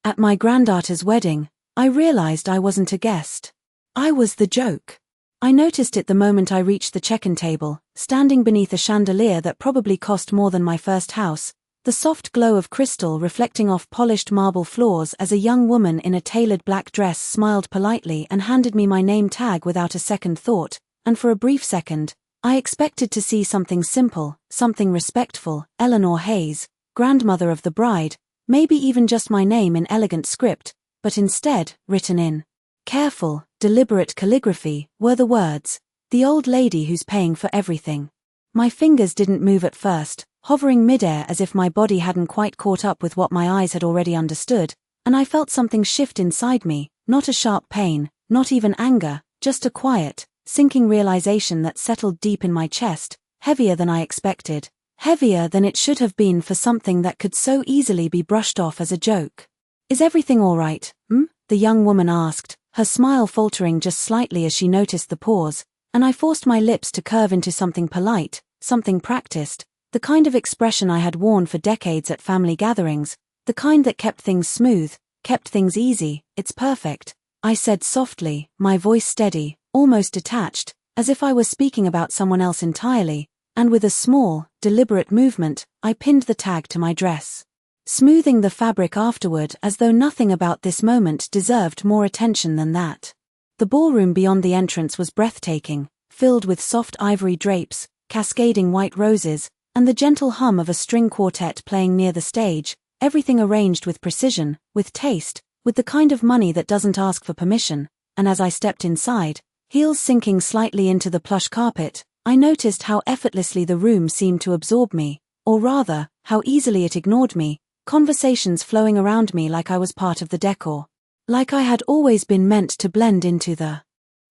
At my granddaughter's wedding, I realized I wasn't a guest. I was the joke. I noticed it the moment I reached the check-in table, standing beneath a chandelier that probably cost more than my first house, the soft glow of crystal reflecting off polished marble floors as a young woman in a tailored black dress smiled politely and handed me my name tag without a second thought, and for a brief second, I expected to see something simple, something respectful, Eleanor Hayes, grandmother of the bride, maybe even just my name in elegant script, but instead, written in careful, deliberate calligraphy, were the words, "The old lady who's paying for everything." My fingers didn't move at first, hovering midair as if my body hadn't quite caught up with what my eyes had already understood, and I felt something shift inside me, not a sharp pain, not even anger, just a quiet, sinking realization that settled deep in my chest, heavier than I expected, heavier than it should have been for something that could so easily be brushed off as a joke. "Is everything all right, the young woman asked, her smile faltering just slightly as she noticed the pause, and I forced my lips to curve into something polite, something practiced, the kind of expression I had worn for decades at family gatherings, the kind that kept things smooth, kept things easy. "It's perfect," I said softly, my voice steady, almost detached, as if I was speaking about someone else entirely, and with a small, deliberate movement, I pinned the tag to my dress, smoothing the fabric afterward as though nothing about this moment deserved more attention than that. The ballroom beyond the entrance was breathtaking, filled with soft ivory drapes, cascading white roses, and the gentle hum of a string quartet playing near the stage, everything arranged with precision, with taste, with the kind of money that doesn't ask for permission, and as I stepped inside, heels sinking slightly into the plush carpet, I noticed how effortlessly the room seemed to absorb me, or rather, how easily it ignored me, conversations flowing around me like I was part of the decor. Like I had always been meant to blend into the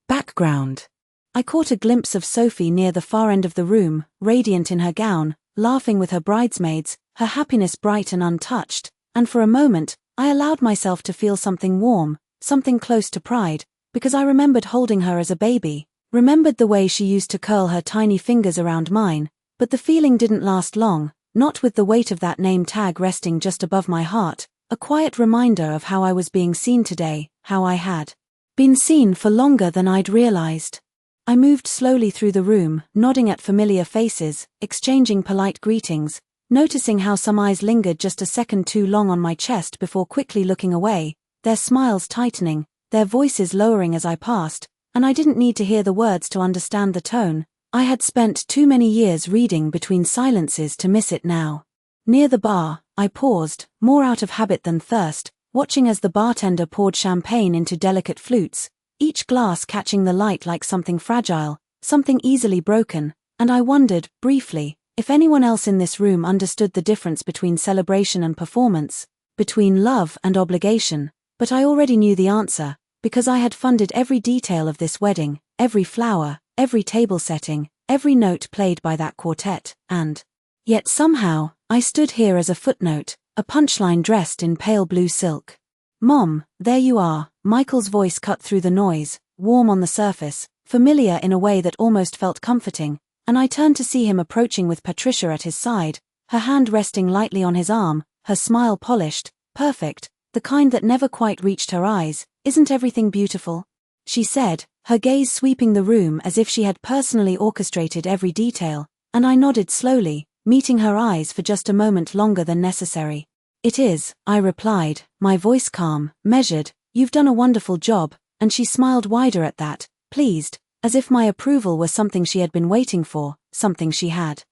background. I caught a glimpse of Sophie near the far end of the room, radiant in her gown, laughing with her bridesmaids, her happiness bright and untouched, and for a moment, I allowed myself to feel something warm, something close to pride, because I remembered holding her as a baby, remembered the way she used to curl her tiny fingers around mine, but the feeling didn't last long, not with the weight of that name tag resting just above my heart, a quiet reminder of how I was being seen today, how I had been seen for longer than I'd realized. I moved slowly through the room, nodding at familiar faces, exchanging polite greetings, noticing how some eyes lingered just a second too long on my chest before quickly looking away, their smiles tightening, their voices lowering as I passed, and I didn't need to hear the words to understand the tone. I had spent too many years reading between silences to miss it now. Near the bar, I paused, more out of habit than thirst, watching as the bartender poured champagne into delicate flutes, each glass catching the light like something fragile, something easily broken, and I wondered, briefly, if anyone else in this room understood the difference between celebration and performance, between love and obligation, but I already knew the answer, because I had funded every detail of this wedding, every flower, every table setting, every note played by that quartet, and yet somehow, I stood here as a footnote, a punchline dressed in pale blue silk. "Mom, there you are," Michael's voice cut through the noise, warm on the surface, familiar in a way that almost felt comforting, and I turned to see him approaching with Patricia at his side, her hand resting lightly on his arm, her smile polished, perfect, the kind that never quite reached her eyes. "Isn't everything beautiful?" she said, her gaze sweeping the room as if she had personally orchestrated every detail, and I nodded slowly, meeting her eyes for just a moment longer than necessary. "It is," I replied, my voice calm, measured. "You've done a wonderful job," and she smiled wider at that, pleased, as if my approval were something she had been waiting for, something she had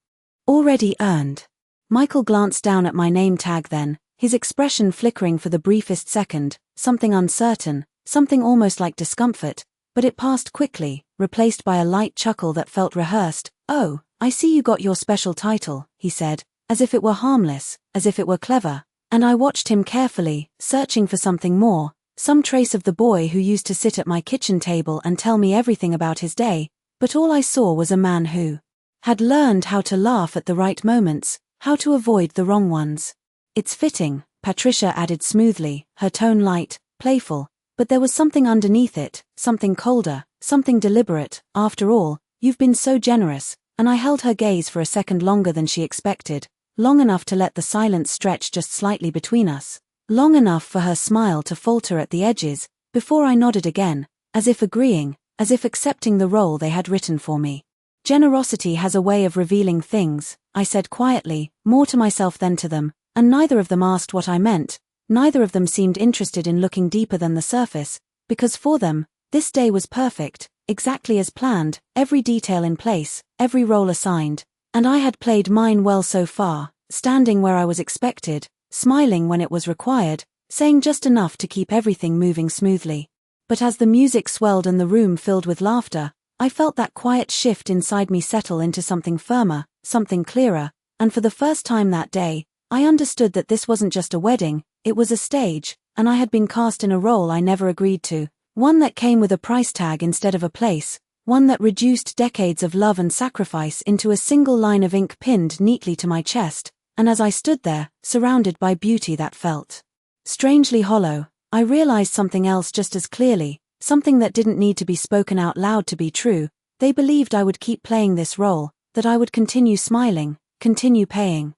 already earned. Michael glanced down at my name tag then, his expression flickering for the briefest second, something uncertain, something almost like discomfort, but it passed quickly, replaced by a light chuckle that felt rehearsed. "Oh, I see you got your special title," he said, as if it were harmless, as if it were clever, and I watched him carefully, searching for something more, some trace of the boy who used to sit at my kitchen table and tell me everything about his day, but all I saw was a man who had learned how to laugh at the right moments, how to avoid the wrong ones. "It's fitting," Patricia added smoothly, her tone light, playful, but there was something underneath it, something colder, something deliberate. "After all, you've been so generous," and I held her gaze for a second longer than she expected, long enough to let the silence stretch just slightly between us. long enough for her smile to falter at the edges, before I nodded again, as if agreeing, as if accepting the role they had written for me. Generosity has a way of revealing things, I said quietly, more to myself than to them, and neither of them asked what I meant, neither of them seemed interested in looking deeper than the surface, because for them, this day was perfect, exactly as planned, every detail in place, every role assigned, and I had played mine well so far, standing where I was expected, smiling when it was required, saying just enough to keep everything moving smoothly. But as the music swelled and the room filled with laughter, I felt that quiet shift inside me settle into something firmer, something clearer, and for the first time that day, I understood that this wasn't just a wedding, it was a stage, and I had been cast in a role I never agreed to, one that came with a price tag instead of a place, one that reduced decades of love and sacrifice into a single line of ink pinned neatly to my chest, and as I stood there, surrounded by beauty that felt strangely hollow, I realized something else just as clearly, something that didn't need to be spoken out loud to be true. They believed I would keep playing this role, that I would continue smiling, continue paying,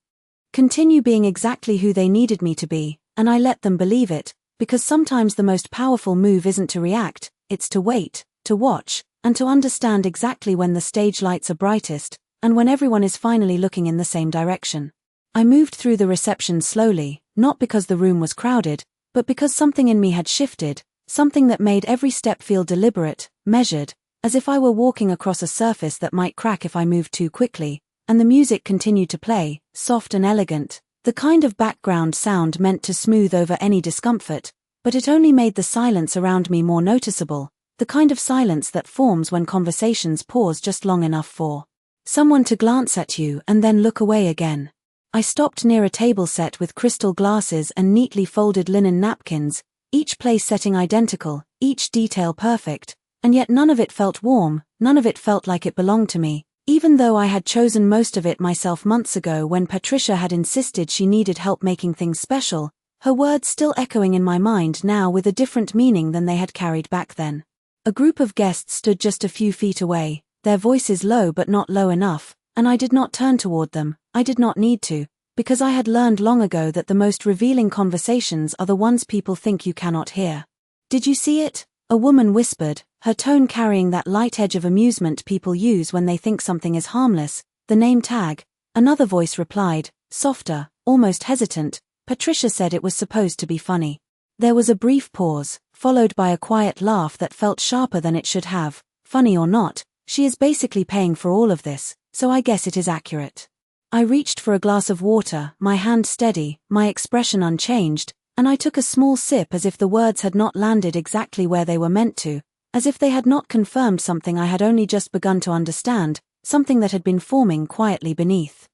continue being exactly who they needed me to be, and I let them believe it, because sometimes the most powerful move isn't to react, it's to wait, to watch, and to understand exactly when the stage lights are brightest, and when everyone is finally looking in the same direction. I moved through the reception slowly, not because the room was crowded, but because something in me had shifted, something that made every step feel deliberate, measured, as if I were walking across a surface that might crack if I moved too quickly, and the music continued to play, soft and elegant, the kind of background sound meant to smooth over any discomfort, but it only made the silence around me more noticeable, the kind of silence that forms when conversations pause just long enough for someone to glance at you and then look away again. I stopped near a table set with crystal glasses and neatly folded linen napkins, each place setting identical, each detail perfect, and yet none of it felt warm, none of it felt like it belonged to me, even though I had chosen most of it myself months ago when Patricia had insisted she needed help making things special, her words still echoing in my mind now with a different meaning than they had carried back then. A group of guests stood just a few feet away, their voices low but not low enough, and I did not turn toward them. I did not need to, because I had learned long ago that the most revealing conversations are the ones people think you cannot hear. "Did you see it?" a woman whispered, her tone carrying that light edge of amusement people use when they think something is harmless, the name tag. Another voice replied, softer, almost hesitant, "Patricia said it was supposed to be funny." There was a brief pause, followed by a quiet laugh that felt sharper than it should have. "Funny or not, she is basically paying for all of this, so I guess it is accurate." I reached for a glass of water, my hand steady, my expression unchanged, and I took a small sip as if the words had not landed exactly where they were meant to, as if they had not confirmed something I had only just begun to understand, something that had been forming quietly beneath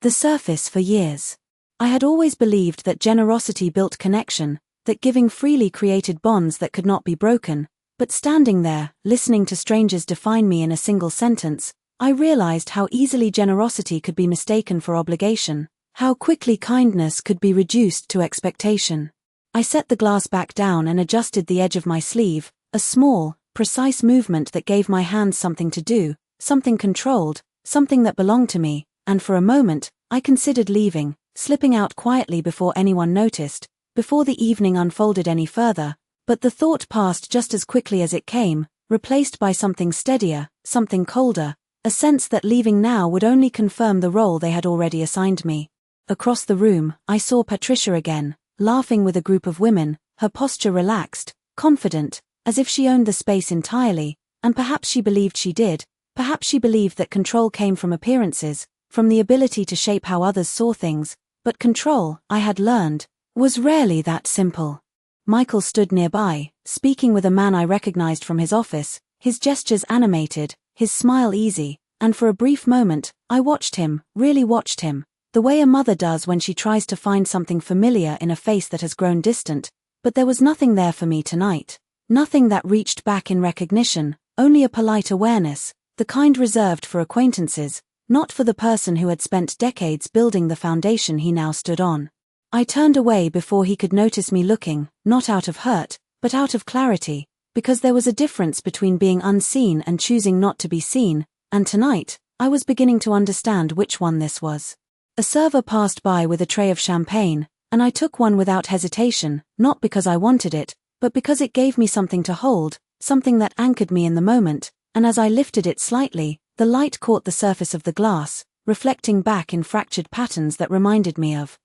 the surface for years. I had always believed that generosity built connection, that giving freely created bonds that could not be broken, but standing there, listening to strangers define me in a single sentence, I realized how easily generosity could be mistaken for obligation, how quickly kindness could be reduced to expectation. I set the glass back down and adjusted the edge of my sleeve, a small, precise movement that gave my hands something to do, something controlled, something that belonged to me, and for a moment, I considered leaving, slipping out quietly before anyone noticed, before the evening unfolded any further, but the thought passed just as quickly as it came, replaced by something steadier, something colder, a sense that leaving now would only confirm the role they had already assigned me. Across the room, I saw Patricia again, laughing with a group of women, her posture relaxed, confident, as if she owned the space entirely, and perhaps she believed she did, perhaps she believed that control came from appearances, from the ability to shape how others saw things, but control, I had learned, was rarely that simple. Michael stood nearby, speaking with a man I recognized from his office, his gestures animated, his smile easy, and for a brief moment, I watched him, really watched him, the way a mother does when she tries to find something familiar in a face that has grown distant, but there was nothing there for me tonight, nothing that reached back in recognition, only a polite awareness, the kind reserved for acquaintances, not for the person who had spent decades building the foundation he now stood on. I turned away before he could notice me looking, not out of hurt, but out of clarity, because there was a difference between being unseen and choosing not to be seen, and tonight, I was beginning to understand which one this was. A server passed by with a tray of champagne, and I took one without hesitation, not because I wanted it, but because it gave me something to hold, something that anchored me in the moment, and as I lifted it slightly, the light caught the surface of the glass, reflecting back in fractured patterns that reminded me of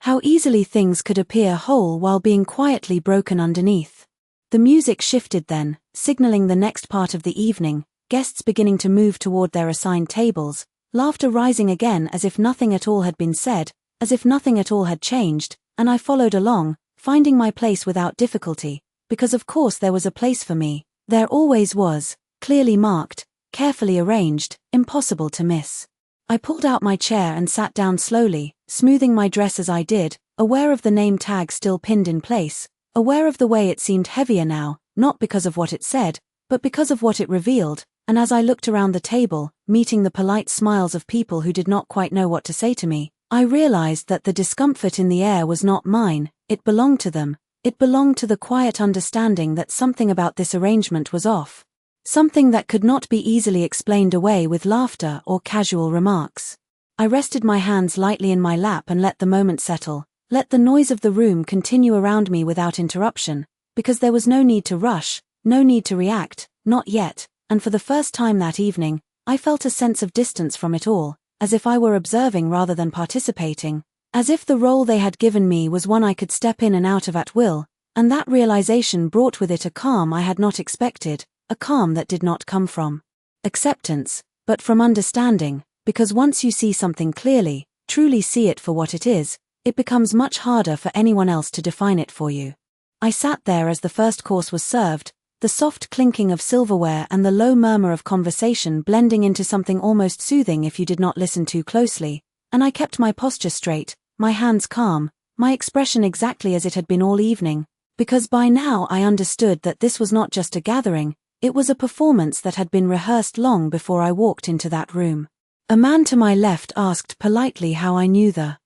how easily things could appear whole while being quietly broken underneath. The music shifted then, signaling the next part of the evening, guests beginning to move toward their assigned tables, laughter rising again as if nothing at all had been said, as if nothing at all had changed, and I followed along, finding my place without difficulty, because of course there was a place for me, there always was, clearly marked, carefully arranged, impossible to miss. I pulled out my chair and sat down slowly, smoothing my dress as I did, aware of the name tag still pinned in place, aware of the way it seemed heavier now, not because of what it said, but because of what it revealed, and as I looked around the table, meeting the polite smiles of people who did not quite know what to say to me, I realized that the discomfort in the air was not mine, it belonged to them, it belonged to the quiet understanding that something about this arrangement was off. Something that could not be easily explained away with laughter or casual remarks. I rested my hands lightly in my lap and let the moment settle, let the noise of the room continue around me without interruption, because there was no need to rush, no need to react, not yet, and for the first time that evening, I felt a sense of distance from it all, as if I were observing rather than participating, as if the role they had given me was one I could step in and out of at will, and that realization brought with it a calm I had not expected, a calm that did not come from acceptance, but from understanding, because once you see something clearly, truly see it for what it is, it becomes much harder for anyone else to define it for you. I sat there as the first course was served, the soft clinking of silverware and the low murmur of conversation blending into something almost soothing if you did not listen too closely, and I kept my posture straight, my hands calm, my expression exactly as it had been all evening, because by now I understood that this was not just a gathering, it was a performance that had been rehearsed long before I walked into that room. A man to my left asked politely how I knew the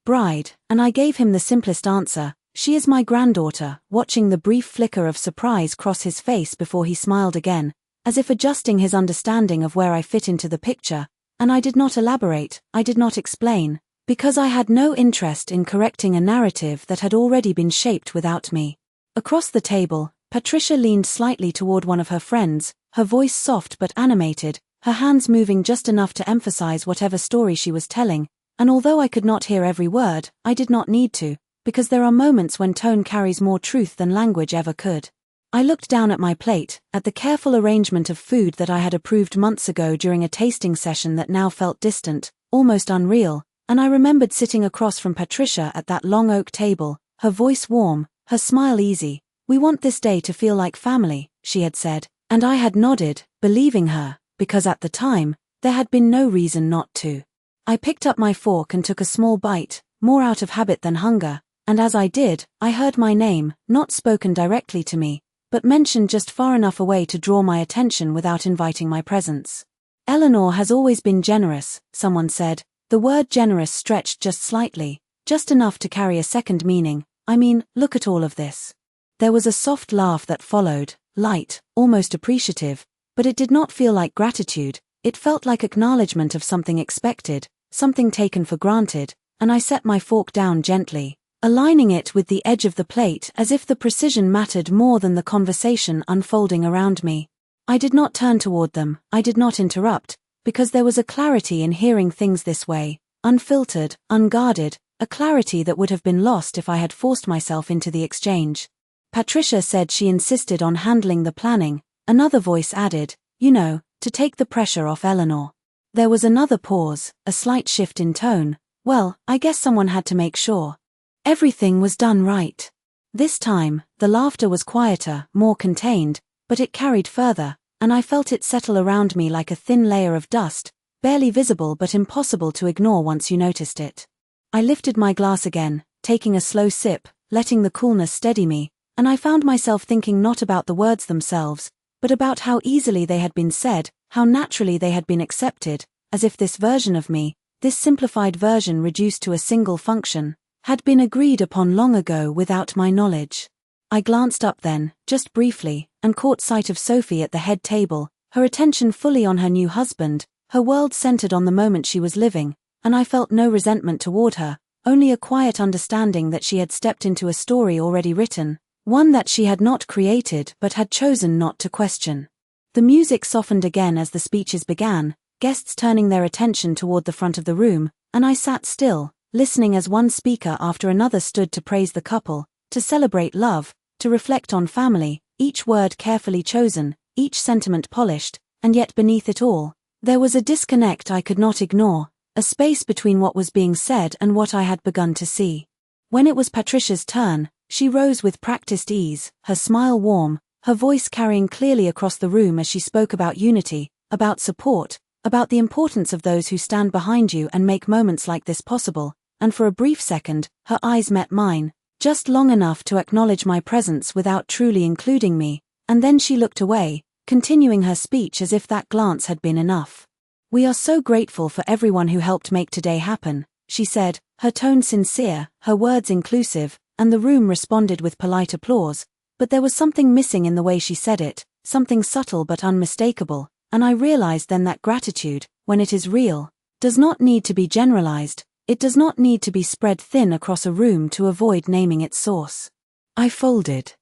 bride, and I gave him the simplest answer, she is my granddaughter, watching the brief flicker of surprise cross his face before he smiled again, as if adjusting his understanding of where I fit into the picture, and I did not elaborate, I did not explain, because I had no interest in correcting a narrative that had already been shaped without me. Across the table, Patricia leaned slightly toward one of her friends, her voice soft but animated, her hands moving just enough to emphasize whatever story she was telling, and although I could not hear every word, I did not need to, because there are moments when tone carries more truth than language ever could. I looked down at my plate, at the careful arrangement of food that I had approved months ago during a tasting session that now felt distant, almost unreal, and I remembered sitting across from Patricia at that long oak table, her voice warm, her smile easy. "We want this day to feel like family," she had said, and I had nodded, believing her, because at the time, there had been no reason not to. I picked up my fork and took a small bite, more out of habit than hunger, and as I did, I heard my name, not spoken directly to me, but mentioned just far enough away to draw my attention without inviting my presence. "Eleanor has always been generous," someone said. The word generous stretched just slightly, just enough to carry a second meaning. I mean, look at all of this. There was a soft laugh that followed, light, almost appreciative, but it did not feel like gratitude, it felt like acknowledgement of something expected, something taken for granted, and I set my fork down gently, aligning it with the edge of the plate as if the precision mattered more than the conversation unfolding around me. I did not turn toward them, I did not interrupt, because there was a clarity in hearing things this way, unfiltered, unguarded, a clarity that would have been lost if I had forced myself into the exchange. Patricia said she insisted on handling the planning, another voice added, to take the pressure off Eleanor. There was another pause, a slight shift in tone. Well, I guess someone had to make sure everything was done right. This time, the laughter was quieter, more contained, but it carried further, and I felt it settle around me like a thin layer of dust, barely visible but impossible to ignore once you noticed it. I lifted my glass again, taking a slow sip, letting the coolness steady me, and I found myself thinking not about the words themselves, but about how easily they had been said, how naturally they had been accepted, as if this version of me, this simplified version reduced to a single function, had been agreed upon long ago without my knowledge. I glanced up then, just briefly, and caught sight of Sophie at the head table, her attention fully on her new husband, her world centered on the moment she was living, and I felt no resentment toward her, only a quiet understanding that she had stepped into a story already written, one that she had not created but had chosen not to question. The music softened again as the speeches began, guests turning their attention toward the front of the room, and I sat still, listening as one speaker after another stood to praise the couple, to celebrate love, to reflect on family, each word carefully chosen, each sentiment polished, and yet beneath it all, there was a disconnect I could not ignore, a space between what was being said and what I had begun to see. When it was Patricia's turn, she rose with practiced ease, her smile warm, her voice carrying clearly across the room as she spoke about unity, about support, about the importance of those who stand behind you and make moments like this possible, and for a brief second, her eyes met mine, just long enough to acknowledge my presence without truly including me, and then she looked away, continuing her speech as if that glance had been enough. "We are so grateful for everyone who helped make today happen," she said, her tone sincere, her words inclusive, and the room responded with polite applause, but there was something missing in the way she said it, something subtle but unmistakable, and I realized then that gratitude, when it is real, does not need to be generalized, it does not need to be spread thin across a room to avoid naming its source. I folded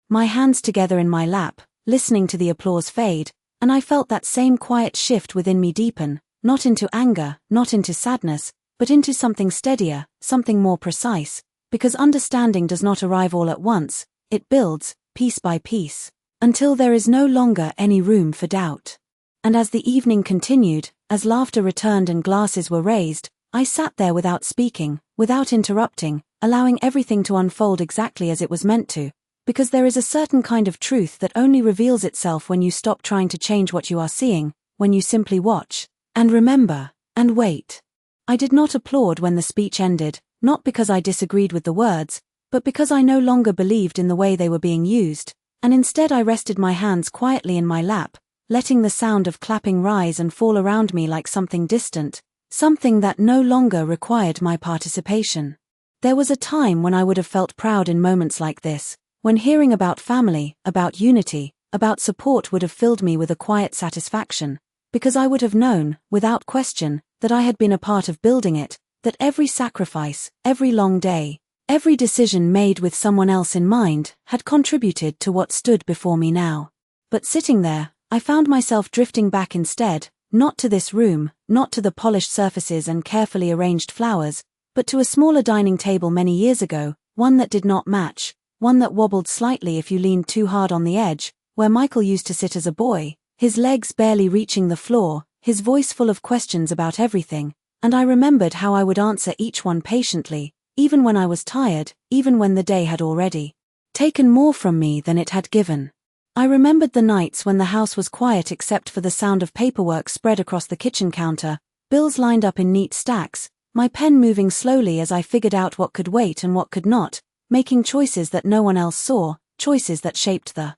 my hands together in my lap, listening to the applause fade, and I felt that same quiet shift within me deepen, not into anger, not into sadness, but into something steadier, something more precise, because understanding does not arrive all at once, it builds, piece by piece, until there is no longer any room for doubt. And as the evening continued, as laughter returned and glasses were raised, I sat there without speaking, without interrupting, allowing everything to unfold exactly as it was meant to, because there is a certain kind of truth that only reveals itself when you stop trying to change what you are seeing, when you simply watch, and remember, and wait. I did not applaud when the speech ended, not because I disagreed with the words, but because I no longer believed in the way they were being used, and instead I rested my hands quietly in my lap, letting the sound of clapping rise and fall around me like something distant, something that no longer required my participation. There was a time when I would have felt proud in moments like this, when hearing about family, about unity, about support would have filled me with a quiet satisfaction, because I would have known, without question, that I had been a part of building it, that every sacrifice, every long day, every decision made with someone else in mind, had contributed to what stood before me now. But sitting there, I found myself drifting back instead, not to this room, not to the polished surfaces and carefully arranged flowers, but to a smaller dining table many years ago, one that did not match, one that wobbled slightly if you leaned too hard on the edge, where Michael used to sit as a boy, his legs barely reaching the floor, his voice full of questions about everything, and I remembered how I would answer each one patiently, even when I was tired, even when the day had already taken more from me than it had given. I remembered the nights when the house was quiet except for the sound of paperwork spread across the kitchen counter, bills lined up in neat stacks, my pen moving slowly as I figured out what could wait and what could not, making choices that no one else saw, choices that shaped the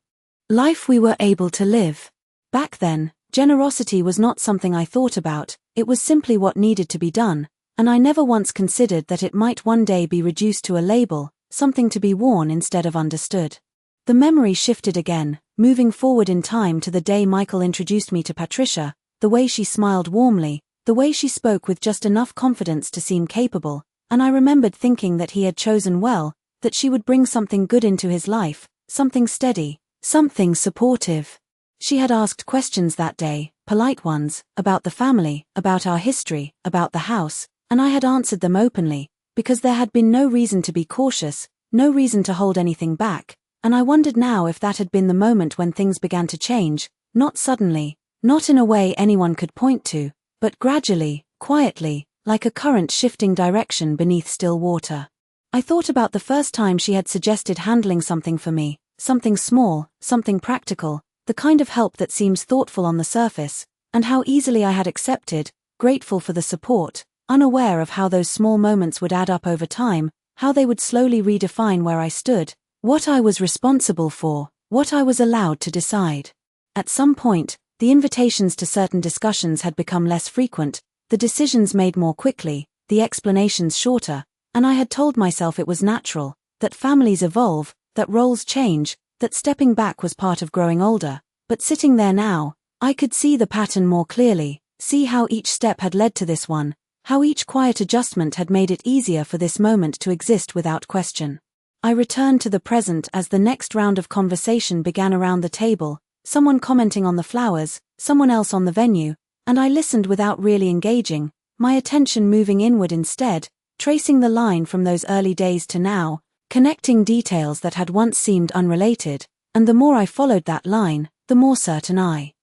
life we were able to live. Back then, generosity was not something I thought about, it was simply what needed to be done, and I never once considered that it might one day be reduced to a label, something to be worn instead of understood. The memory shifted again, moving forward in time to the day Michael introduced me to Patricia, the way she smiled warmly, the way she spoke with just enough confidence to seem capable, and I remembered thinking that he had chosen well, that she would bring something good into his life, something steady, something supportive. She had asked questions that day, polite ones, about the family, about our history, about the house, and I had answered them openly, because there had been no reason to be cautious, no reason to hold anything back, and I wondered now if that had been the moment when things began to change, not suddenly, not in a way anyone could point to, but gradually, quietly, like a current shifting direction beneath still water. I thought about the first time she had suggested handling something for me, something small, something practical, the kind of help that seems thoughtful on the surface, and how easily I had accepted, grateful for the support, unaware of how those small moments would add up over time, how they would slowly redefine where I stood, what I was responsible for, what I was allowed to decide. At some point, the invitations to certain discussions had become less frequent, the decisions made more quickly, the explanations shorter, and I had told myself it was natural, that families evolve, that roles change, that stepping back was part of growing older, but sitting there now, I could see the pattern more clearly, see how each step had led to this one, how each quiet adjustment had made it easier for this moment to exist without question. I returned to the present as the next round of conversation began around the table, someone commenting on the flowers, someone else on the venue, and I listened without really engaging, my attention moving inward instead, tracing the line from those early days to now, connecting details that had once seemed unrelated, and the more I followed that line, the more certain I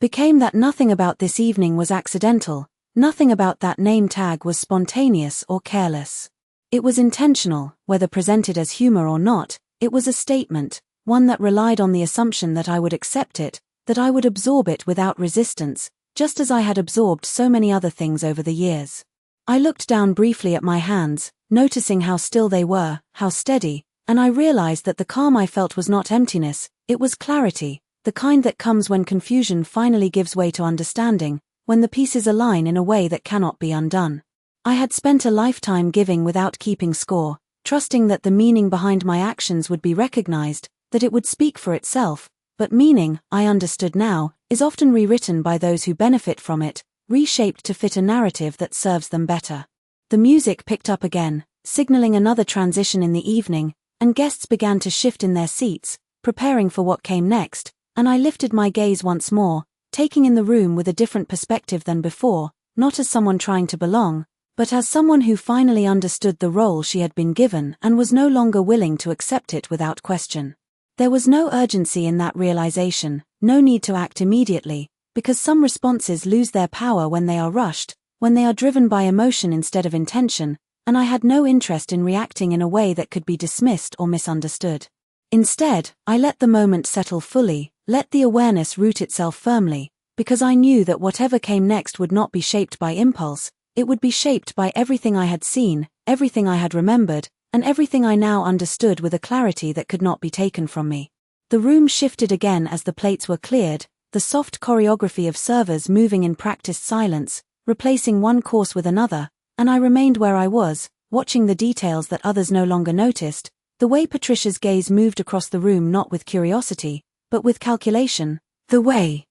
became that nothing about this evening was accidental, nothing about that name tag was spontaneous or careless. It was intentional, whether presented as humor or not. It was a statement, one that relied on the assumption that I would accept it, that I would absorb it without resistance, just as I had absorbed so many other things over the years. I looked down briefly at my hands, noticing how still they were, how steady, and I realized that the calm I felt was not emptiness, it was clarity, the kind that comes when confusion finally gives way to understanding, when the pieces align in a way that cannot be undone. I had spent a lifetime giving without keeping score, trusting that the meaning behind my actions would be recognized, that it would speak for itself, but meaning, I understood now, is often rewritten by those who benefit from it, reshaped to fit a narrative that serves them better. The music picked up again, signaling another transition in the evening, and guests began to shift in their seats, preparing for what came next, and I lifted my gaze once more, taking in the room with a different perspective than before, not as someone trying to belong, but as someone who finally understood the role she had been given and was no longer willing to accept it without question. There was no urgency in that realization, no need to act immediately, because some responses lose their power when they are rushed, when they are driven by emotion instead of intention, and I had no interest in reacting in a way that could be dismissed or misunderstood. Instead, I let the moment settle fully, let the awareness root itself firmly, because I knew that whatever came next would not be shaped by impulse, it would be shaped by everything I had seen, everything I had remembered, and everything I now understood with a clarity that could not be taken from me. The room shifted again as the plates were cleared, the soft choreography of servers moving in practiced silence, replacing one course with another, and I remained where I was, watching the details that others no longer noticed, the way Patricia's gaze moved across the room not with curiosity, but with calculation, the way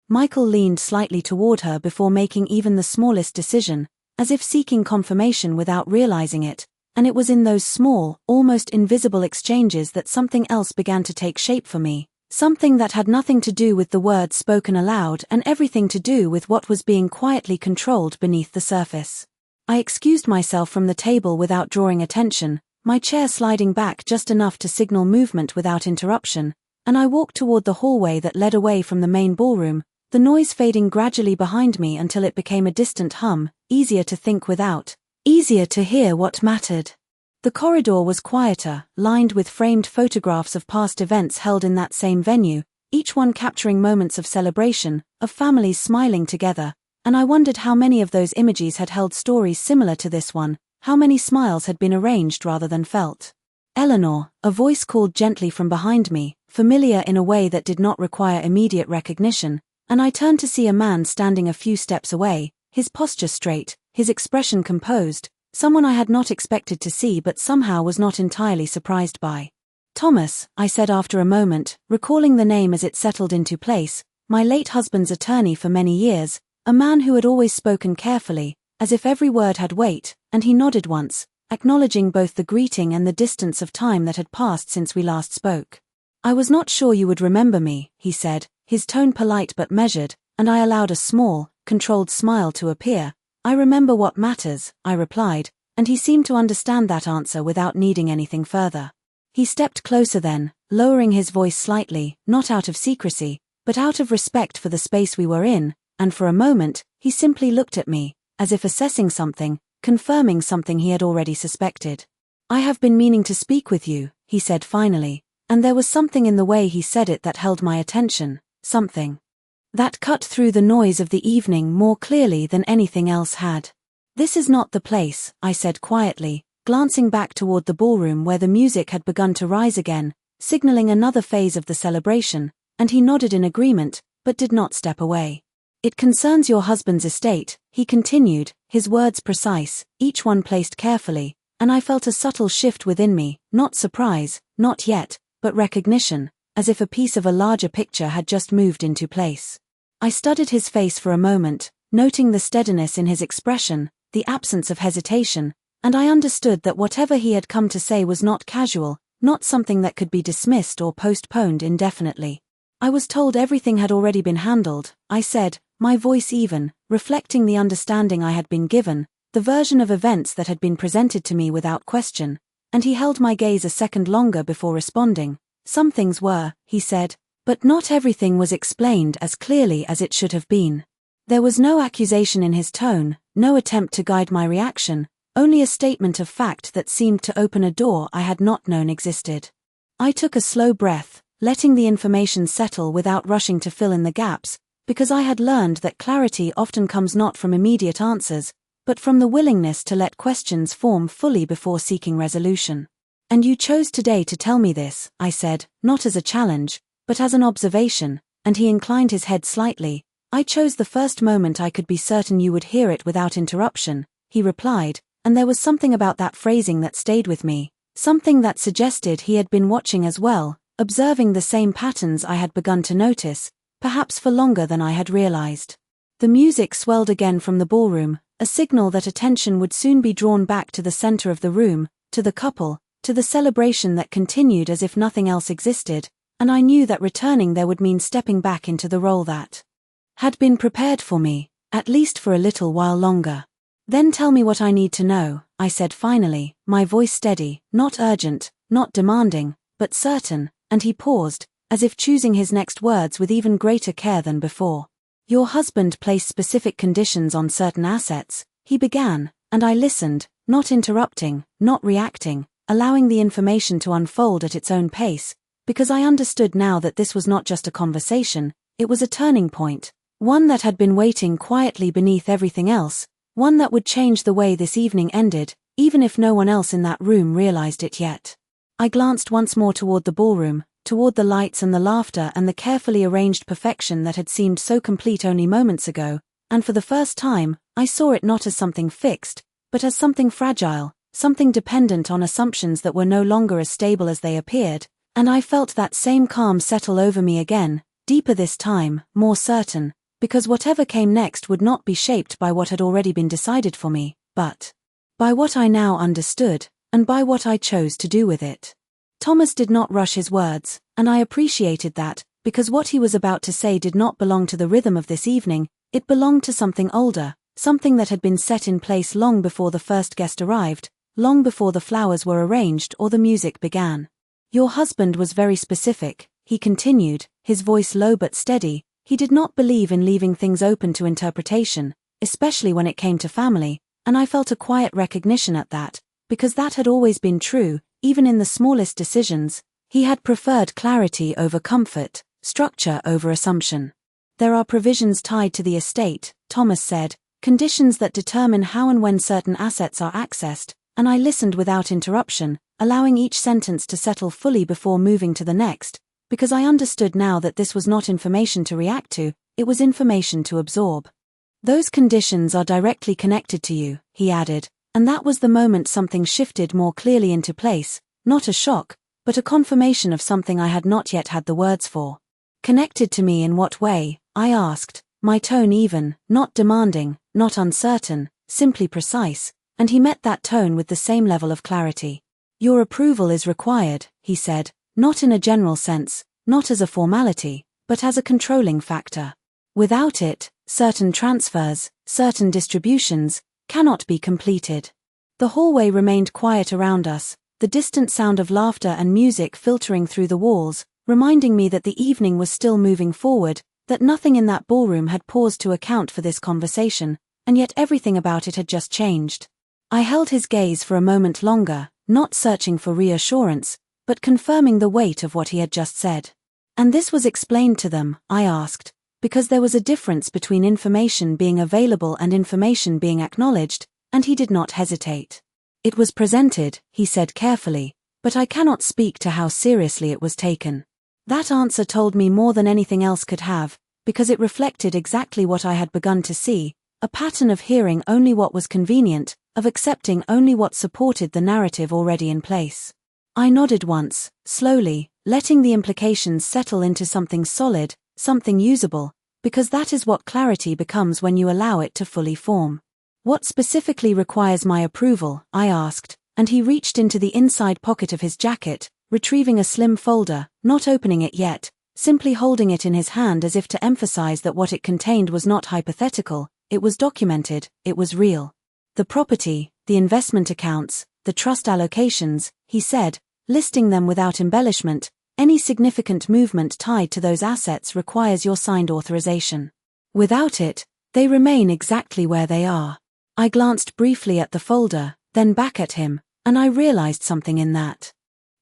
Michael leaned slightly toward her before making even the smallest decision, as if seeking confirmation without realizing it, and it was in those small, almost invisible exchanges that something else began to take shape for me, something that had nothing to do with the words spoken aloud and everything to do with what was being quietly controlled beneath the surface. I excused myself from the table without drawing attention, my chair sliding back just enough to signal movement without interruption, and I walked toward the hallway that led away from the main ballroom, the noise fading gradually behind me until it became a distant hum, easier to think without, easier to hear what mattered. The corridor was quieter, lined with framed photographs of past events held in that same venue, each one capturing moments of celebration, of families smiling together, and I wondered how many of those images had held stories similar to this one, how many smiles had been arranged rather than felt. Eleanor, a voice called gently from behind me, familiar in a way that did not require immediate recognition, and I turned to see a man standing a few steps away, his posture straight, his expression composed, someone I had not expected to see but somehow was not entirely surprised by. Thomas, I said after a moment, recalling the name as it settled into place, my late husband's attorney for many years, a man who had always spoken carefully, as if every word had weight, and he nodded once, acknowledging both the greeting and the distance of time that had passed since we last spoke. I was not sure you would remember me, he said, his tone polite but measured, and I allowed a small, controlled smile to appear. I remember what matters, I replied, and he seemed to understand that answer without needing anything further. He stepped closer then, lowering his voice slightly, not out of secrecy, but out of respect for the space we were in, and for a moment, he simply looked at me, as if assessing something, confirming something he had already suspected. I have been meaning to speak with you, he said finally, and there was something in the way he said it that held my attention, something that cut through the noise of the evening more clearly than anything else had. This is not the place, I said quietly, glancing back toward the ballroom where the music had begun to rise again, signaling another phase of the celebration, and he nodded in agreement, but did not step away. It concerns your husband's estate, he continued, his words precise, each one placed carefully, and I felt a subtle shift within me, not surprise, not yet, but recognition, as if a piece of a larger picture had just moved into place. I studied his face for a moment, noting the steadiness in his expression, the absence of hesitation, and I understood that whatever he had come to say was not casual, not something that could be dismissed or postponed indefinitely. I was told everything had already been handled, I said, my voice even, reflecting the understanding I had been given, the version of events that had been presented to me without question, and he held my gaze a second longer before responding. Some things were, he said, but not everything was explained as clearly as it should have been. There was no accusation in his tone, no attempt to guide my reaction, only a statement of fact that seemed to open a door I had not known existed. I took a slow breath, letting the information settle without rushing to fill in the gaps, because I had learned that clarity often comes not from immediate answers, but from the willingness to let questions form fully before seeking resolution. And you chose today to tell me this, I said, not as a challenge, but as an observation, and he inclined his head slightly. I chose the first moment I could be certain you would hear it without interruption, he replied, and there was something about that phrasing that stayed with me, something that suggested he had been watching as well, observing the same patterns I had begun to notice, perhaps for longer than I had realized. The music swelled again from the ballroom, a signal that attention would soon be drawn back to the center of the room, to the couple, to the celebration that continued as if nothing else existed, and I knew that returning there would mean stepping back into the role that had been prepared for me, at least for a little while longer. Then tell me what I need to know, I said finally, my voice steady, not urgent, not demanding, but certain, and he paused, as if choosing his next words with even greater care than before. Your husband placed specific conditions on certain assets, he began, and I listened, not interrupting, not reacting, allowing the information to unfold at its own pace, because I understood now that this was not just a conversation, it was a turning point, one that had been waiting quietly beneath everything else, one that would change the way this evening ended, even if no one else in that room realized it yet. I glanced once more toward the ballroom, toward the lights and the laughter and the carefully arranged perfection that had seemed so complete only moments ago, and for the first time, I saw it not as something fixed, but as something fragile, something dependent on assumptions that were no longer as stable as they appeared, and I felt that same calm settle over me again, deeper this time, more certain, because whatever came next would not be shaped by what had already been decided for me, but by what I now understood, and by what I chose to do with it. Thomas did not rush his words, and I appreciated that, because what he was about to say did not belong to the rhythm of this evening, it belonged to something older, something that had been set in place long before the first guest arrived, long before the flowers were arranged or the music began. Your husband was very specific, he continued, his voice low but steady. He did not believe in leaving things open to interpretation, especially when it came to family, and I felt a quiet recognition at that, because that had always been true, even in the smallest decisions. He had preferred clarity over comfort, structure over assumption. There are provisions tied to the estate, Thomas said, conditions that determine how and when certain assets are accessed, and I listened without interruption, allowing each sentence to settle fully before moving to the next, because I understood now that this was not information to react to, it was information to absorb. Those conditions are directly connected to you, he added, and that was the moment something shifted more clearly into place, not a shock, but a confirmation of something I had not yet had the words for. Connected to me in what way? I asked, my tone even, not demanding, not uncertain, simply precise, and he met that tone with the same level of clarity. Your approval is required, he said, not in a general sense, not as a formality, but as a controlling factor. Without it, certain transfers, certain distributions, cannot be completed. The hallway remained quiet around us, the distant sound of laughter and music filtering through the walls, reminding me that the evening was still moving forward, that nothing in that ballroom had paused to account for this conversation, and yet everything about it had just changed. I held his gaze for a moment longer, not searching for reassurance, but confirming the weight of what he had just said. And this was explained to them, I asked, because there was a difference between information being available and information being acknowledged, and he did not hesitate. It was presented, he said carefully, but I cannot speak to how seriously it was taken. That answer told me more than anything else could have, because it reflected exactly what I had begun to see, a pattern of hearing only what was convenient, of accepting only what supported the narrative already in place. I nodded once, slowly, letting the implications settle into something solid, something usable, because that is what clarity becomes when you allow it to fully form. What specifically requires my approval? I asked, and he reached into the inside pocket of his jacket, retrieving a slim folder, not opening it yet, simply holding it in his hand as if to emphasize that what it contained was not hypothetical, it was documented, it was real. The property, the investment accounts, the trust allocations, he said, listing them without embellishment. Any significant movement tied to those assets requires your signed authorization. Without it, they remain exactly where they are. I glanced briefly at the folder, then back at him, and I realized something in that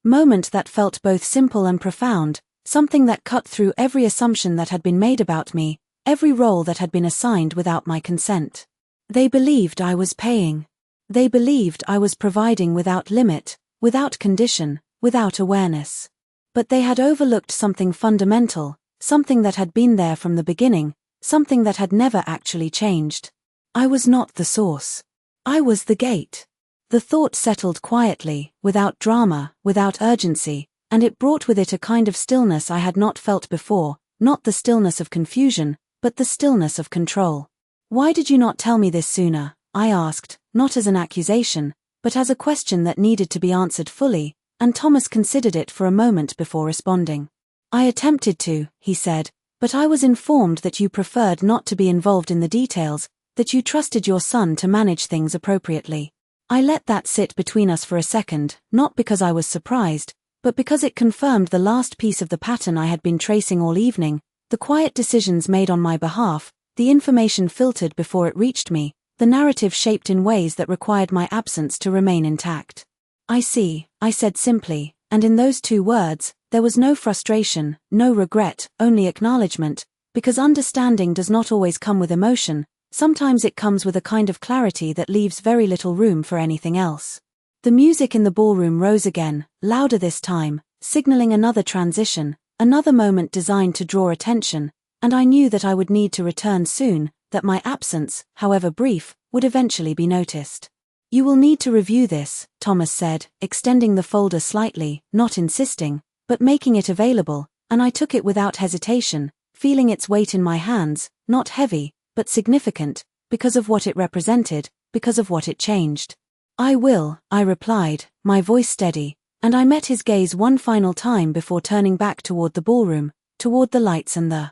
moment that felt both simple and profound, something that cut through every assumption that had been made about me, every role that had been assigned without my consent. They believed I was paying. They believed I was providing without limit, without condition, without awareness. But they had overlooked something fundamental, something that had been there from the beginning, something that had never actually changed. I was not the source. I was the gate. The thought settled quietly, without drama, without urgency, and it brought with it a kind of stillness I had not felt before, not the stillness of confusion, but the stillness of control. Why did you not tell me this sooner? I asked, not as an accusation, but as a question that needed to be answered fully, and Thomas considered it for a moment before responding. I attempted to, he said, but I was informed that you preferred not to be involved in the details, that you trusted your son to manage things appropriately. I let that sit between us for a second, not because I was surprised, but because it confirmed the last piece of the pattern I had been tracing all evening, the quiet decisions made on my behalf, the information filtered before it reached me, the narrative shaped in ways that required my absence to remain intact. I see, I said simply, and in those two words, there was no frustration, no regret, only acknowledgement, because understanding does not always come with emotion, sometimes it comes with a kind of clarity that leaves very little room for anything else. The music in the ballroom rose again, louder this time, signaling another transition, another moment designed to draw attention, and I knew that I would need to return soon, that my absence, however brief, would eventually be noticed. You will need to review this, Thomas said, extending the folder slightly, not insisting, but making it available, and I took it without hesitation, feeling its weight in my hands, not heavy, but significant, because of what it represented, because of what it changed. I will, I replied, my voice steady, and I met his gaze one final time before turning back toward the ballroom, toward the lights and the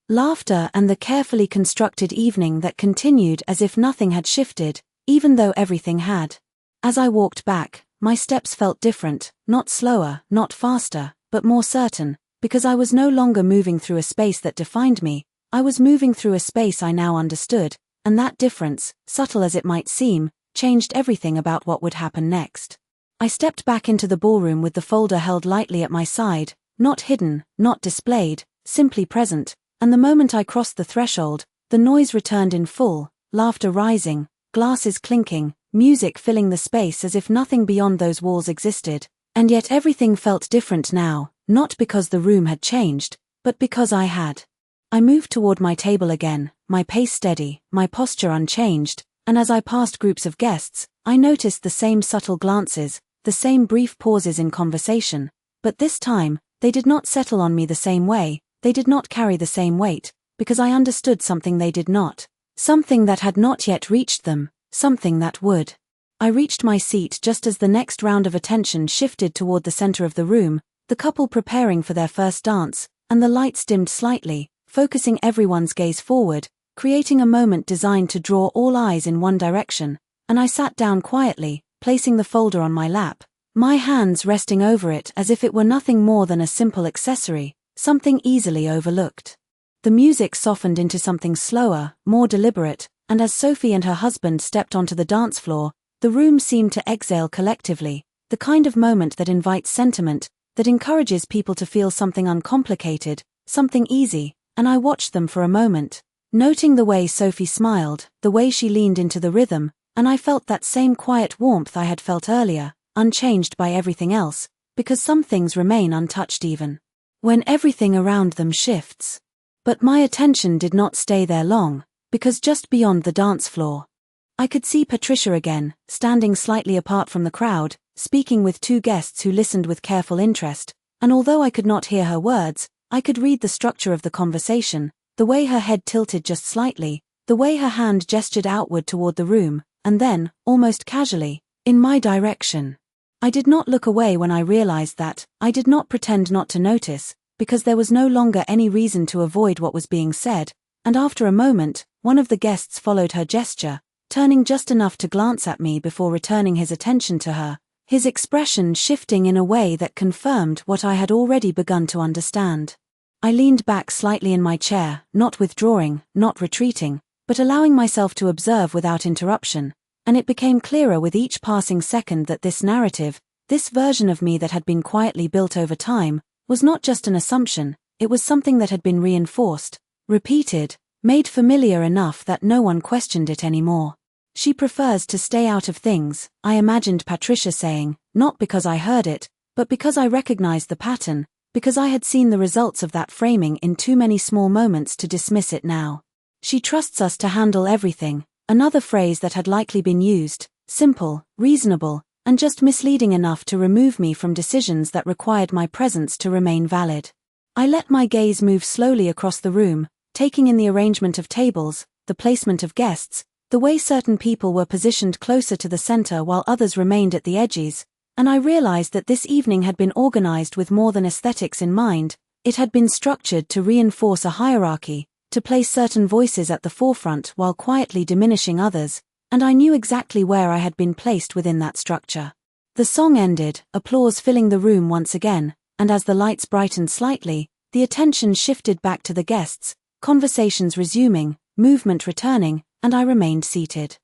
laughter and the carefully constructed evening that continued as if nothing had shifted, even though everything had. As I walked back, my steps felt different, not slower, not faster, but more certain, because I was no longer moving through a space that defined me, I was moving through a space I now understood, and that difference, subtle as it might seem, changed everything about what would happen next. I stepped back into the ballroom with the folder held lightly at my side, not hidden, not displayed, simply present, and the moment I crossed the threshold, the noise returned in full, laughter rising, glasses clinking, music filling the space as if nothing beyond those walls existed, and yet everything felt different now, not because the room had changed, but because I had. I moved toward my table again, my pace steady, my posture unchanged, and as I passed groups of guests, I noticed the same subtle glances, the same brief pauses in conversation, but this time, they did not settle on me the same way, they did not carry the same weight, because I understood something they did not, something that had not yet reached them, something that would. I reached my seat just as the next round of attention shifted toward the center of the room, the couple preparing for their first dance, and the lights dimmed slightly, focusing everyone's gaze forward, creating a moment designed to draw all eyes in one direction, and I sat down quietly, placing the folder on my lap, my hands resting over it as if it were nothing more than a simple accessory, something easily overlooked. The music softened into something slower, more deliberate, and as Sophie and her husband stepped onto the dance floor, the room seemed to exhale collectively, the kind of moment that invites sentiment, that encourages people to feel something uncomplicated, something easy, and I watched them for a moment, noting the way Sophie smiled, the way she leaned into the rhythm, and I felt that same quiet warmth I had felt earlier, unchanged by everything else, because some things remain untouched even when everything around them shifts. But my attention did not stay there long, because just beyond the dance floor, I could see Patricia again, standing slightly apart from the crowd, speaking with two guests who listened with careful interest, and although I could not hear her words, I could read the structure of the conversation, the way her head tilted just slightly, the way her hand gestured outward toward the room, and then, almost casually, in my direction. I did not look away when I realized that. I did not pretend not to notice, because there was no longer any reason to avoid what was being said, and after a moment, one of the guests followed her gesture, turning just enough to glance at me before returning his attention to her, his expression shifting in a way that confirmed what I had already begun to understand. I leaned back slightly in my chair, not withdrawing, not retreating, but allowing myself to observe without interruption, and it became clearer with each passing second that this narrative, this version of me that had been quietly built over time, was not just an assumption, it was something that had been reinforced, repeated, made familiar enough that no one questioned it anymore. She prefers to stay out of things, I imagined Patricia saying, not because I heard it, but because I recognized the pattern, because I had seen the results of that framing in too many small moments to dismiss it now. She trusts us to handle everything, another phrase that had likely been used, simple, reasonable, and just misleading enough to remove me from decisions that required my presence to remain valid. I let my gaze move slowly across the room, taking in the arrangement of tables, the placement of guests, the way certain people were positioned closer to the center while others remained at the edges, and I realized that this evening had been organized with more than aesthetics in mind. It had been structured to reinforce a hierarchy, to place certain voices at the forefront while quietly diminishing others, and I knew exactly where I had been placed within that structure. The song ended, applause filling the room once again, and as the lights brightened slightly, the attention shifted back to the guests, conversations resuming, movement returning, and I remained seated.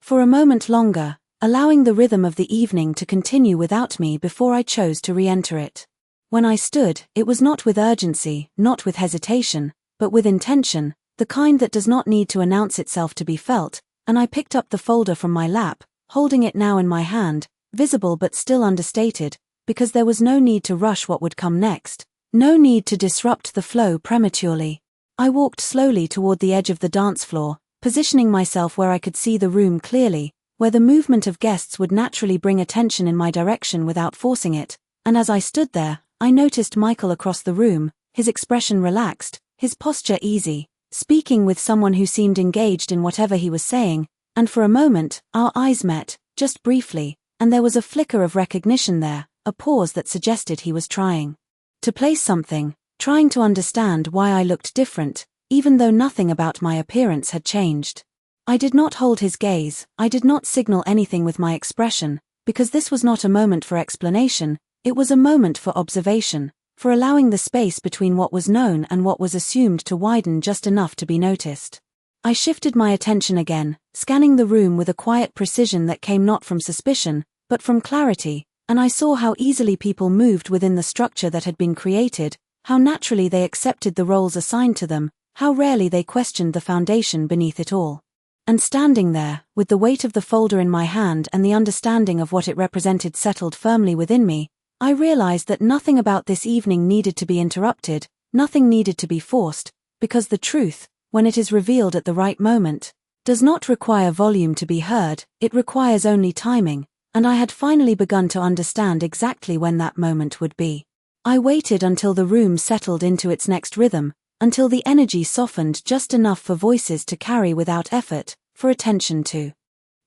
For a moment longer, allowing the rhythm of the evening to continue without me before I chose to re-enter it. When I stood, it was not with urgency, not with hesitation, but with intention, the kind that does not need to announce itself to be felt, and I picked up the folder from my lap, holding it now in my hand, visible but still understated, because there was no need to rush what would come next, no need to disrupt the flow prematurely. I walked slowly toward the edge of the dance floor, positioning myself where I could see the room clearly, where the movement of guests would naturally bring attention in my direction without forcing it, and as I stood there, I noticed Michael across the room, his expression relaxed, his posture easy, speaking with someone who seemed engaged in whatever he was saying, and for a moment, our eyes met, just briefly, and there was a flicker of recognition there, a pause that suggested he was trying to place something, trying to understand why I looked different, even though nothing about my appearance had changed. I did not hold his gaze, I did not signal anything with my expression, because this was not a moment for explanation, it was a moment for observation, for allowing the space between what was known and what was assumed to widen just enough to be noticed. I shifted my attention again, scanning the room with a quiet precision that came not from suspicion, but from clarity, and I saw how easily people moved within the structure that had been created, how naturally they accepted the roles assigned to them, how rarely they questioned the foundation beneath it all. And standing there, with the weight of the folder in my hand and the understanding of what it represented settled firmly within me, I realized that nothing about this evening needed to be interrupted, nothing needed to be forced, because the truth, when it is revealed at the right moment, does not require volume to be heard, it requires only timing, and I had finally begun to understand exactly when that moment would be. I waited until the room settled into its next rhythm, until the energy softened just enough for voices to carry without effort, for attention to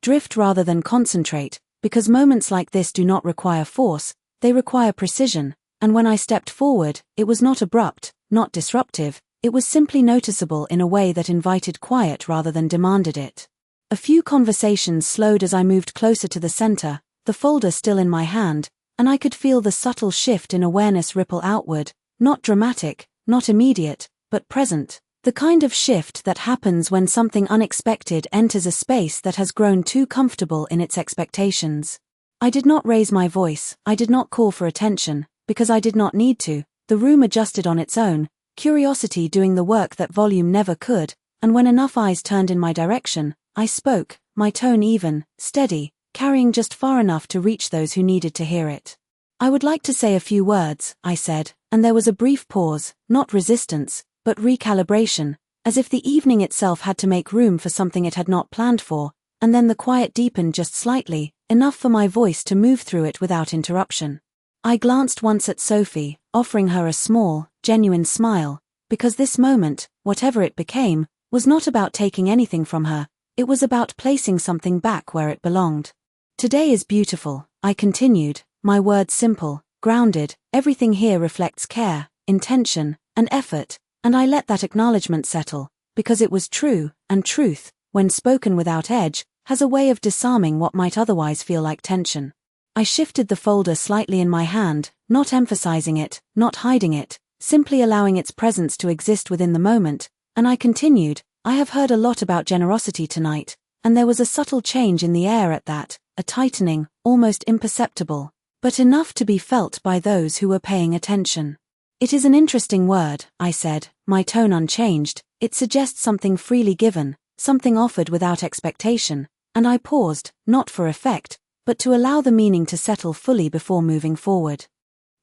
drift rather than concentrate, because moments like this do not require force, they require precision, and when I stepped forward, it was not abrupt, not disruptive, it was simply noticeable in a way that invited quiet rather than demanded it. A few conversations slowed as I moved closer to the center, the folder still in my hand, and I could feel the subtle shift in awareness ripple outward, not dramatic, not immediate, but present, the kind of shift that happens when something unexpected enters a space that has grown too comfortable in its expectations. I did not raise my voice, I did not call for attention, because I did not need to, the room adjusted on its own, curiosity doing the work that volume never could, and when enough eyes turned in my direction, I spoke, my tone even, steady, carrying just far enough to reach those who needed to hear it. I would like to say a few words, I said, and there was a brief pause, not resistance, but recalibration, as if the evening itself had to make room for something it had not planned for, and then the quiet deepened just slightly, enough for my voice to move through it without interruption. I glanced once at Sophie, offering her a small, genuine smile, because this moment, whatever it became, was not about taking anything from her, it was about placing something back where it belonged. Today is beautiful, I continued, my words simple, grounded, everything here reflects care, intention, and effort, and I let that acknowledgement settle, because it was true, and truth, when spoken without edge, has a way of disarming what might otherwise feel like tension. I shifted the folder slightly in my hand, not emphasizing it, not hiding it, simply allowing its presence to exist within the moment, and I continued, I have heard a lot about generosity tonight, and there was a subtle change in the air at that, a tightening, almost imperceptible, but enough to be felt by those who were paying attention. It is an interesting word, I said, my tone unchanged, it suggests something freely given, something offered without expectation, and I paused, not for effect, but to allow the meaning to settle fully before moving forward.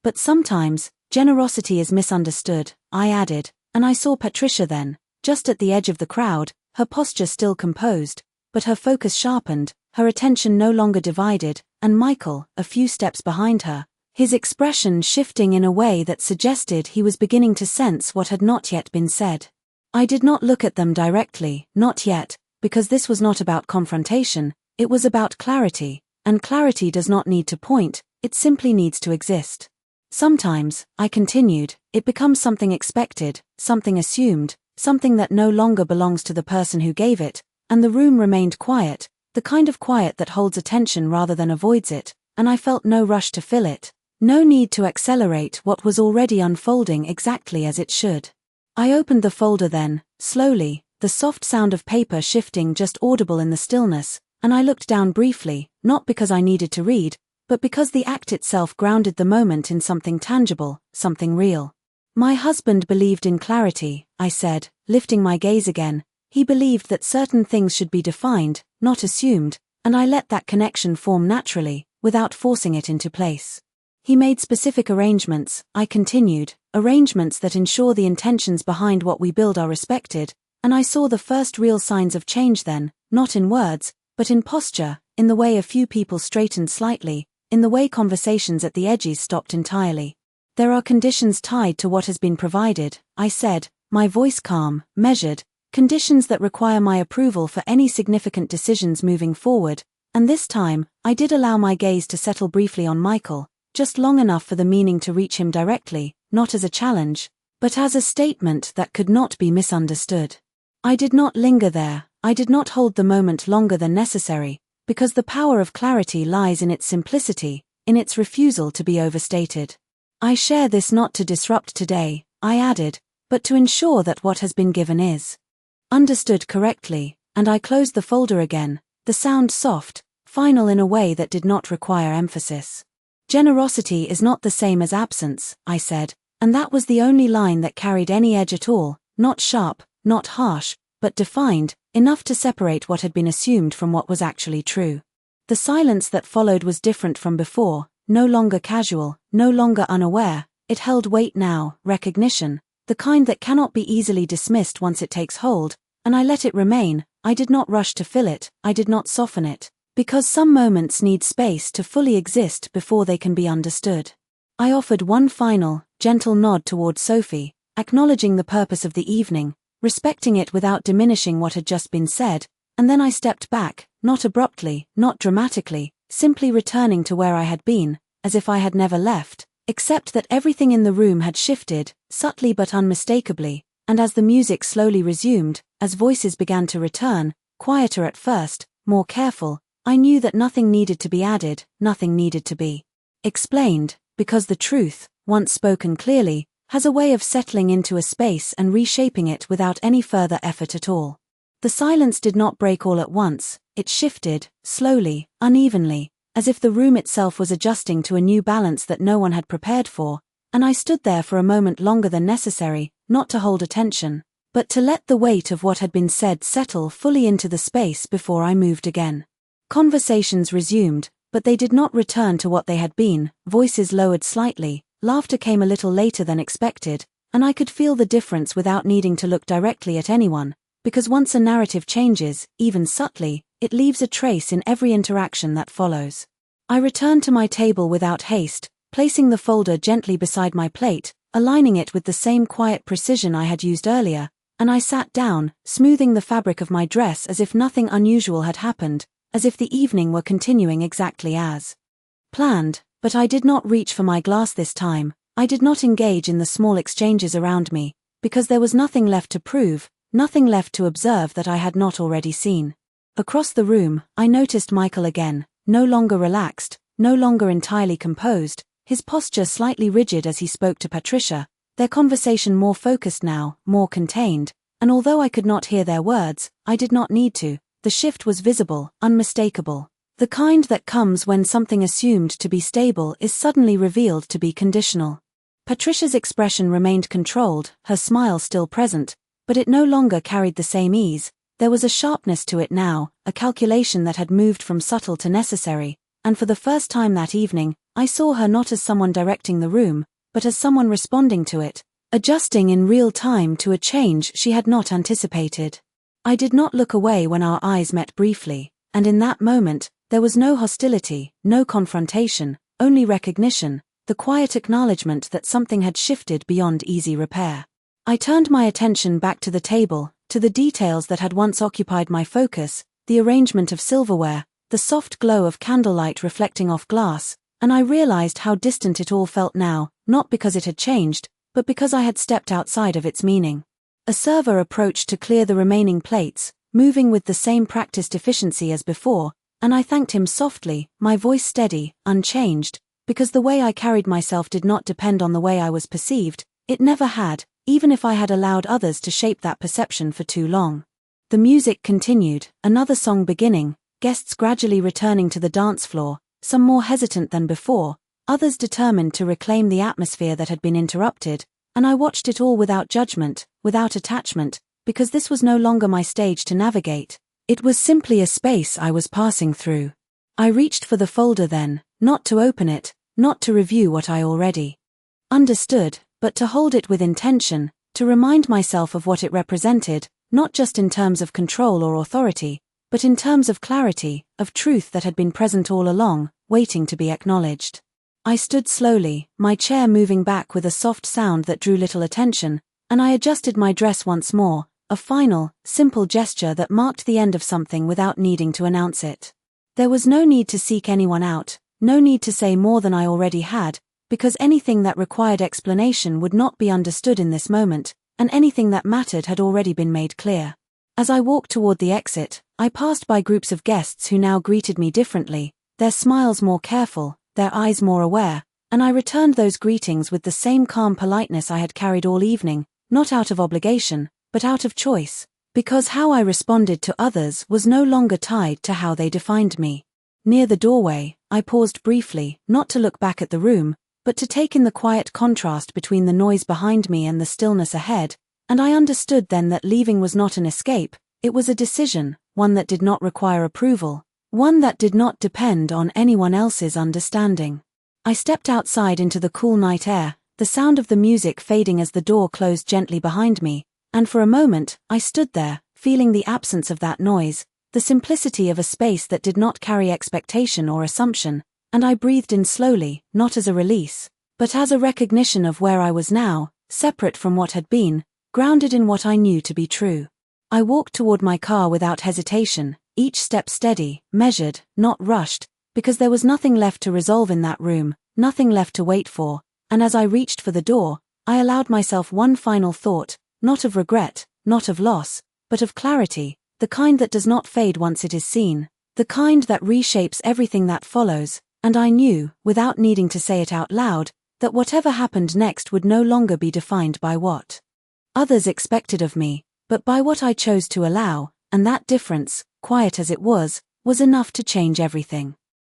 But sometimes, generosity is misunderstood, I added, and I saw Patricia then, just at the edge of the crowd, her posture still composed, but her focus sharpened, her attention no longer divided, and Michael, a few steps behind her, his expression shifting in a way that suggested he was beginning to sense what had not yet been said. I did not look at them directly, not yet, because this was not about confrontation, it was about clarity, and clarity does not need to point, it simply needs to exist. Sometimes, I continued, it becomes something expected, something assumed, something that no longer belongs to the person who gave it, and the room remained quiet, the kind of quiet that holds attention rather than avoids it, and I felt no rush to fill it, no need to accelerate what was already unfolding exactly as it should. I opened the folder then, slowly, the soft sound of paper shifting just audible in the stillness, and I looked down briefly, not because I needed to read, but because the act itself grounded the moment in something tangible, something real. My husband believed in clarity, I said, lifting my gaze again. He believed that certain things should be defined, not assumed, and I let that connection form naturally, without forcing it into place. He made specific arrangements, I continued, arrangements that ensure the intentions behind what we build are respected, and I saw the first real signs of change then, not in words, but in posture, in the way a few people straightened slightly, in the way conversations at the edges stopped entirely. There are conditions tied to what has been provided, I said, my voice calm, measured, conditions that require my approval for any significant decisions moving forward, and this time, I did allow my gaze to settle briefly on Michael, just long enough for the meaning to reach him directly, not as a challenge, but as a statement that could not be misunderstood. I did not linger there, I did not hold the moment longer than necessary, because the power of clarity lies in its simplicity, in its refusal to be overstated. I share this not to disrupt today, I added, but to ensure that what has been given is understood correctly, and I closed the folder again, the sound soft, final in a way that did not require emphasis. Generosity is not the same as absence, I said, and that was the only line that carried any edge at all, not sharp, not harsh, but defined, enough to separate what had been assumed from what was actually true. The silence that followed was different from before, no longer casual, no longer unaware, it held weight now, recognition, the kind that cannot be easily dismissed once it takes hold, and I let it remain. I did not rush to fill it, I did not soften it, because some moments need space to fully exist before they can be understood. I offered one final, gentle nod toward Sophie, acknowledging the purpose of the evening, respecting it without diminishing what had just been said, and then I stepped back, not abruptly, not dramatically, simply returning to where I had been, as if I had never left, except that everything in the room had shifted, subtly but unmistakably, and as the music slowly resumed, as voices began to return, quieter at first, more careful, I knew that nothing needed to be added, nothing needed to be explained, because the truth, once spoken clearly, has a way of settling into a space and reshaping it without any further effort at all. The silence did not break all at once, it shifted, slowly, unevenly, as if the room itself was adjusting to a new balance that no one had prepared for, and I stood there for a moment longer than necessary, not to hold attention, but to let the weight of what had been said settle fully into the space before I moved again. Conversations resumed, but they did not return to what they had been, voices lowered slightly, laughter came a little later than expected, and I could feel the difference without needing to look directly at anyone, because once a narrative changes, even subtly, it leaves a trace in every interaction that follows. I returned to my table without haste, placing the folder gently beside my plate, aligning it with the same quiet precision I had used earlier, and I sat down, smoothing the fabric of my dress as if nothing unusual had happened, as if the evening were continuing exactly as planned. But I did not reach for my glass this time. I did not engage in the small exchanges around me, because there was nothing left to prove, nothing left to observe that I had not already seen. Across the room, I noticed Michael again, no longer relaxed, no longer entirely composed, his posture slightly rigid as he spoke to Patricia, their conversation more focused now, more contained, and although I could not hear their words, I did not need to. The shift was visible, unmistakable. The kind that comes when something assumed to be stable is suddenly revealed to be conditional. Patricia's expression remained controlled, her smile still present, but it no longer carried the same ease. There was a sharpness to it now, a calculation that had moved from subtle to necessary, and for the first time that evening, I saw her not as someone directing the room, but as someone responding to it, adjusting in real time to a change she had not anticipated. I did not look away when our eyes met briefly, and in that moment, there was no hostility, no confrontation, only recognition, the quiet acknowledgement that something had shifted beyond easy repair. I turned my attention back to the table, to the details that had once occupied my focus, the arrangement of silverware, the soft glow of candlelight reflecting off glass, and I realized how distant it all felt now, not because it had changed, but because I had stepped outside of its meaning. A server approached to clear the remaining plates, moving with the same practiced efficiency as before, and I thanked him softly, my voice steady, unchanged, because the way I carried myself did not depend on the way I was perceived. It never had, even if I had allowed others to shape that perception for too long. The music continued, another song beginning, guests gradually returning to the dance floor, some more hesitant than before, others determined to reclaim the atmosphere that had been interrupted, and I watched it all without judgment, without attachment, because this was no longer my stage to navigate. It was simply a space I was passing through. I reached for the folder then, not to open it, not to review what I already understood, but to hold it with intention, to remind myself of what it represented, not just in terms of control or authority, but in terms of clarity, of truth that had been present all along, waiting to be acknowledged. I stood slowly, my chair moving back with a soft sound that drew little attention, and I adjusted my dress once more, a final, simple gesture that marked the end of something without needing to announce it. There was no need to seek anyone out, no need to say more than I already had, because anything that required explanation would not be understood in this moment, and anything that mattered had already been made clear. As I walked toward the exit, I passed by groups of guests who now greeted me differently, their smiles more careful, their eyes more aware, and I returned those greetings with the same calm politeness I had carried all evening, not out of obligation, but out of choice, because how I responded to others was no longer tied to how they defined me. Near the doorway, I paused briefly, not to look back at the room, but to take in the quiet contrast between the noise behind me and the stillness ahead, and I understood then that leaving was not an escape, it was a decision, one that did not require approval, one that did not depend on anyone else's understanding. I stepped outside into the cool night air, the sound of the music fading as the door closed gently behind me, and for a moment, I stood there, feeling the absence of that noise, the simplicity of a space that did not carry expectation or assumption, and I breathed in slowly, not as a release, but as a recognition of where I was now, separate from what had been, grounded in what I knew to be true. I walked toward my car without hesitation, each step steady, measured, not rushed, because there was nothing left to resolve in that room, nothing left to wait for, and as I reached for the door, I allowed myself one final thought, not of regret, not of loss, but of clarity, the kind that does not fade once it is seen, the kind that reshapes everything that follows, and I knew, without needing to say it out loud, that whatever happened next would no longer be defined by what others expected of me, but by what I chose to allow, and that difference, quiet as it was enough to change everything.